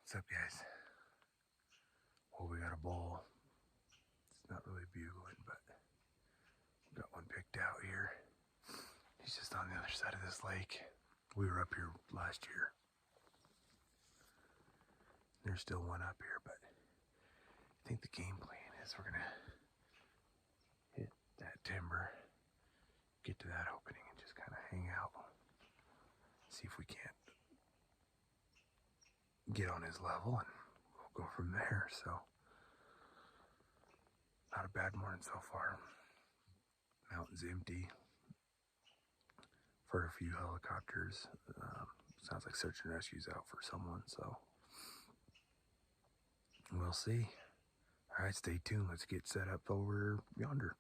What's up, guys? Well, we got a bull. It's not really bugling, but we got one picked out here. He's just on the other side of this lake. We were up here last year. There's still one up here, but I think the game plan is we're gonna hit that timber, get to that opening, and just kind of hang out. See if we can't get on his level, and we'll go from there. So, not a bad morning so far. Mountain's empty. Heard a few helicopters. Sounds like search and rescue's out for someone, so we'll see. All right, stay tuned. Let's get set up over yonder.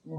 We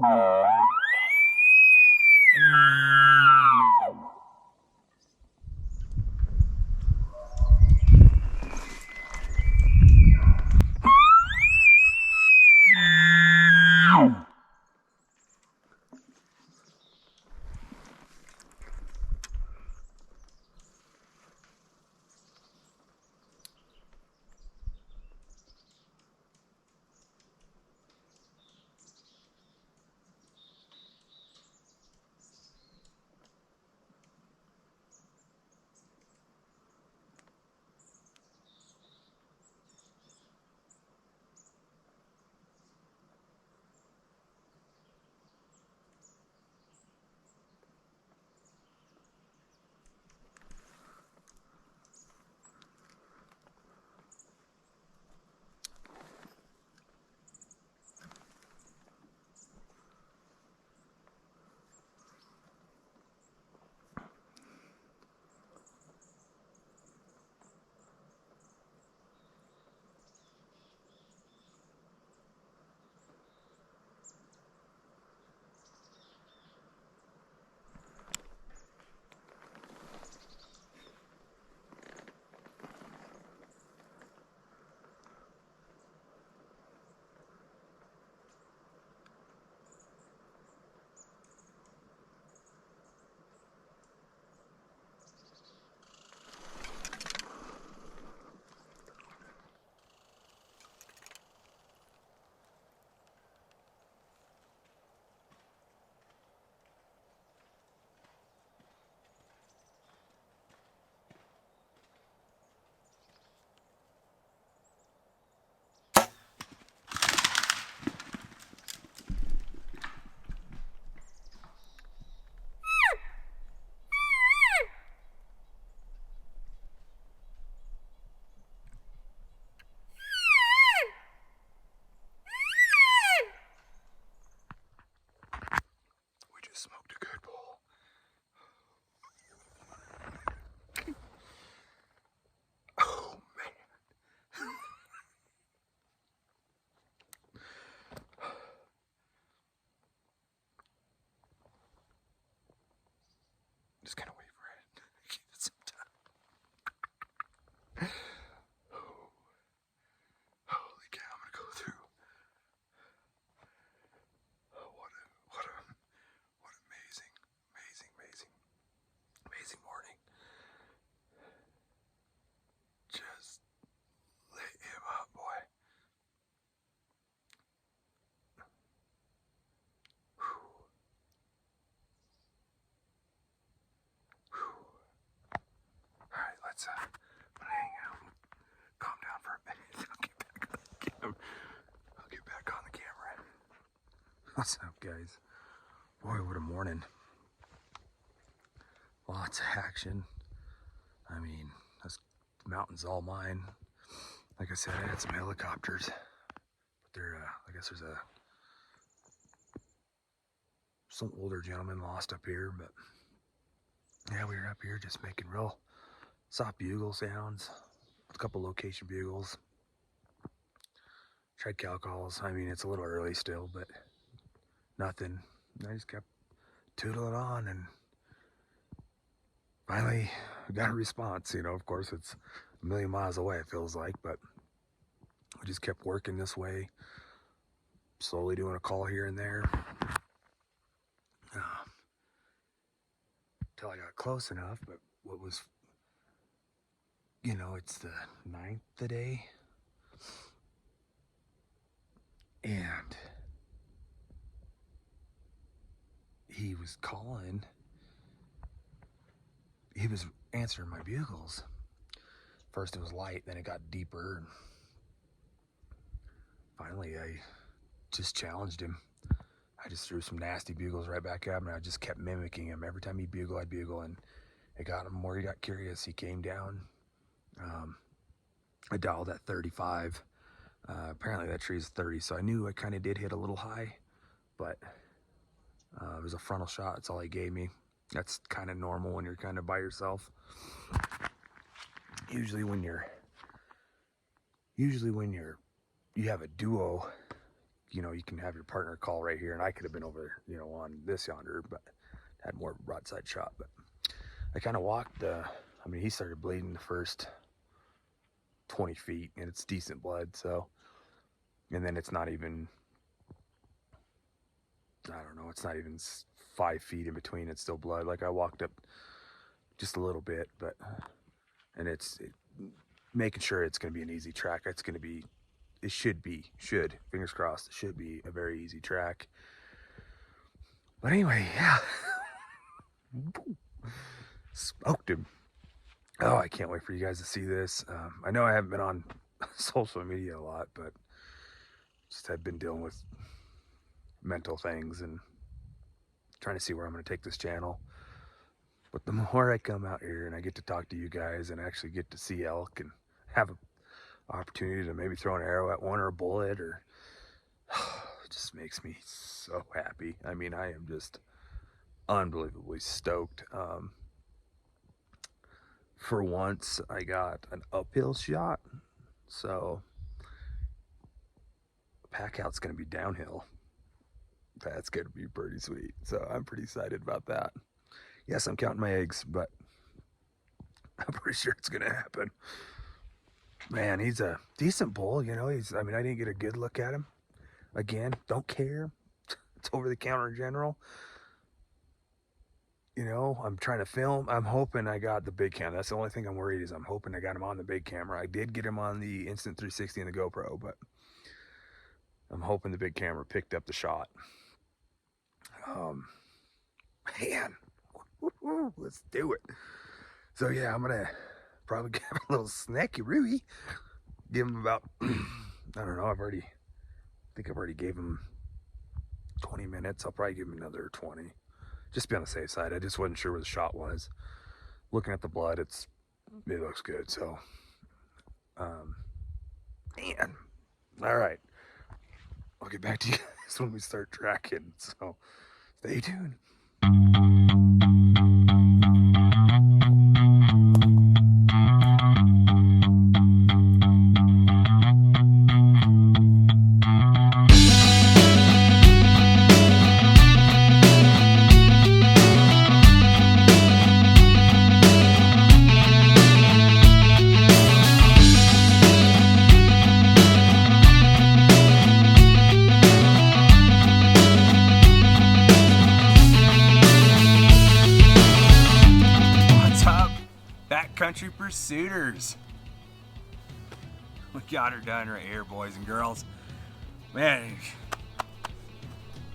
just smoked a good bowl. Oh man. Just gonna wait for it. Give it some time. Holy cow, I'm gonna go through. Oh, what amazing, amazing, amazing, amazing morning. Just lit him up, boy. Whew. Whew. All right, let's I'm gonna hang out, calm down for a minute. I'll get back on the camera. What's up, guys? Boy, what a morning. Lots of action. I mean, this mountain's all mine. Like I said, I had some helicopters, but they're, I guess there's some older gentleman lost up here, but yeah, we were up here just making real soft bugle sounds, a couple location bugles, tried cow calls. I mean, it's a little early still, but nothing. I just kept tootling on, and finally got a response. You know, of course, it's a million miles away, it feels like, but we just kept working this way, slowly doing a call here and there, till I got close enough. But what was, you know, it's the 9th today, and he was calling. He was answering my bugles. First it was light, then it got deeper, and finally I just challenged him. I just threw some nasty bugles right back at him, and I just kept mimicking him. Every time he'd bugle, I'd bugle, and it got him more. He got curious. He came down. I dialed at 35. Apparently that tree's 30, so I knew I kind of did hit a little high, but it was a frontal shot. That's all he gave me. That's kind of normal when you're kind of by yourself. Usually when you have a duo, you know, you can have your partner call right here, and I could have been over, you know, on this yonder, but had more broadside shot. But I kind of walked I mean, he started bleeding the first 20 feet, and it's decent blood, so, and then it's not even, I don't know, it's not even 5 feet in between, it's still blood. Like, I walked up just a little bit, but, and making sure it's going to be an easy track. It's going to be, it should, fingers crossed, it should be a very easy track. But anyway, yeah. Smoked him. Oh, I can't wait for you guys to see this. I know I haven't been on social media a lot, but just have been dealing with mental things and trying to see where I'm going to take this channel. But the more I come out here and I get to talk to you guys and actually get to see elk and have an opportunity to maybe throw an arrow at one or a bullet, or it just makes me so happy. I mean, I am just unbelievably stoked. For once, I got an uphill shot, so pack out's going to be downhill. That's going to be pretty sweet. So I'm pretty excited about that. Yes, I'm counting my eggs, but I'm pretty sure it's going to happen. Man, he's a decent bull, you know. I mean, I didn't get a good look at him. Again, don't care. It's over the counter in general. You know, I'm trying to film. I'm hoping I got the big camera. That's the only thing I'm worried is I'm hoping I got him on the big camera. I did get him on the Instant 360 and the GoPro, but I'm hoping the big camera picked up the shot. Man, let's do it. So yeah, I'm gonna probably give him a little snacky Rui. Give him about, I don't know, I think I've already gave him 20 minutes. I'll probably give him another 20. Just be on the safe side. I just wasn't sure where the shot was. Looking at the blood, it looks good. So, man, all right. I'll get back to you guys when we start tracking. So, stay tuned. Backcountry pursuiters. We got her done right here, boys and girls. Man,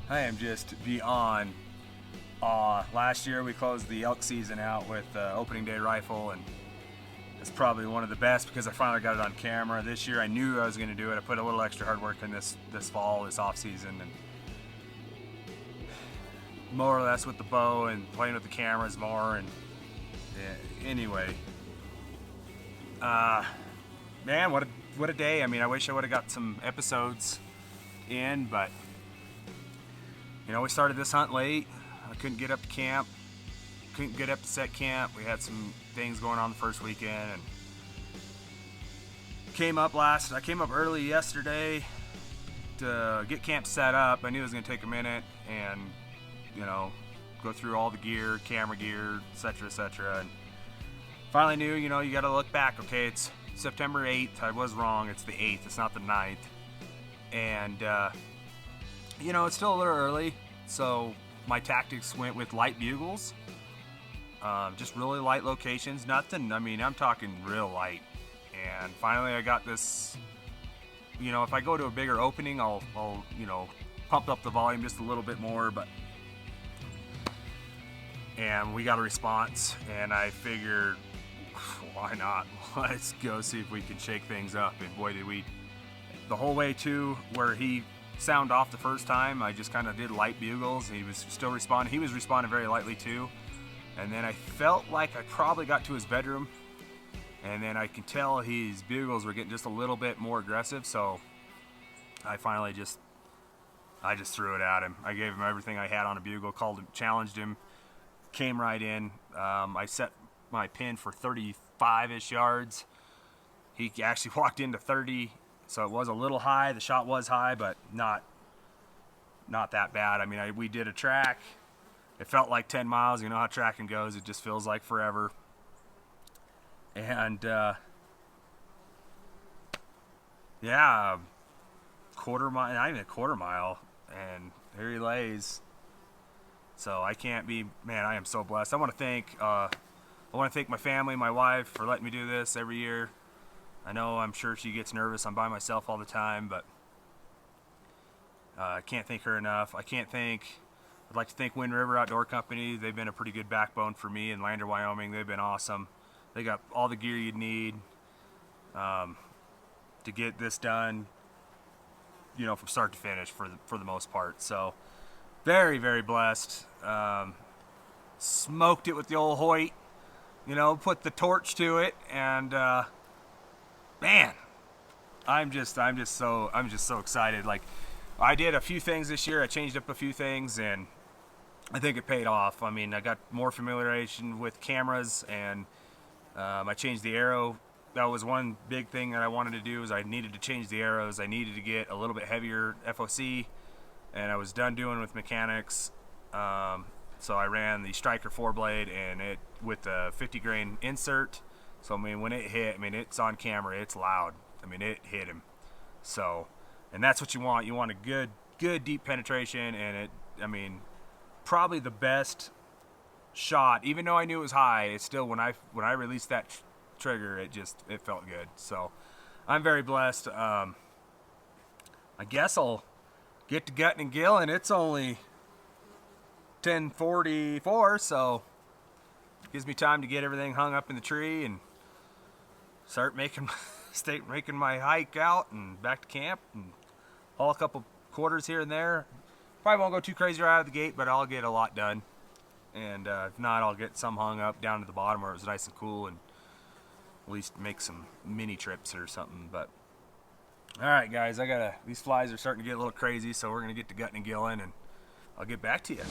I am just beyond awe. Last year we closed the elk season out with opening day rifle, and it's probably one of the best because I finally got it on camera. This year I knew I was going to do it. I put a little extra hard work in this fall, this off season, and more or less with the bow and playing with the cameras more. And anyway, man, what a day. I mean, I wish I would have got some episodes in, but you know, we started this hunt late. I couldn't get up to camp, couldn't get up to set camp. We had some things going on the first weekend, and I came up early yesterday to get camp set up. I knew it was going to take a minute and, you know, go through all the gear, camera gear, etc. And finally knew, you know, you got to look back. Okay, it's September 8th. I was wrong. It's the 8th. It's not the 9th. And, you know, it's still a little early. So my tactics went with light bugles. Just really light locations. Nothing, I mean, I'm talking real light. And finally I got this, you know, if I go to a bigger opening, I'll you know, pump up the volume just a little bit more, and we got a response, and I figured, why not? Let's go see if we can shake things up. And boy, did we. The whole way to where he sounded off the first time, I just kind of did light bugles. He was still responding. He was responding very lightly too. And then I felt like I probably got to his bedroom, and then I can tell his bugles were getting just a little bit more aggressive. So I finally just threw it at him. I gave him everything I had on a bugle, called him, challenged him, came right in. I set my pin for 35-ish yards. He actually walked into 30, so it was a little high. The shot was high, but not not that bad. I mean, we did a track. It felt like 10 miles. You know how tracking goes. It just feels like forever. And yeah, quarter mile, not even a quarter mile, and here he lays. So I can't be, man, I am so blessed. I want to thank my family, my wife, for letting me do this every year. I know, I'm sure she gets nervous. I'm by myself all the time, but I can't thank her enough. I'd like to thank Wind River Outdoor Company. They've been a pretty good backbone for me in Lander, Wyoming. They've been awesome. They got all the gear you'd need to get this done, you know, from start to finish for the most part. So very, very blessed. Smoked it with the old Hoyt, you know, put the torch to it, and man, I'm just so excited. Like, I did a few things this year. I changed up a few things, and I think it paid off. I mean, I got more familiarization with cameras, and I changed the arrow. That was one big thing that I wanted to do, is I needed to change the arrows. I needed to get a little bit heavier FOC, and I was done doing with mechanics. So I ran the Striker 4-blade, and it with the 50 grain insert. So I mean, when it hit, I mean, it's on camera, it's loud. I mean, it hit him. So, and that's what you want. You want a good deep penetration, and it, I mean, probably the best shot. Even though I knew it was high, it's still, when I released that trigger, it felt good. So I'm very blessed. I guess I'll get to gutting and gilling. It's only 10:44, so gives me time to get everything hung up in the tree and start making my hike out and back to camp and haul a couple quarters here and there. Probably won't go too crazy right out of the gate, but I'll get a lot done. And if not, I'll get some hung up down to the bottom where it was nice and cool, and at least make some mini trips or something. But all right, guys, these flies are starting to get a little crazy, so we're gonna get to gutting and gilling, and I'll get back to you.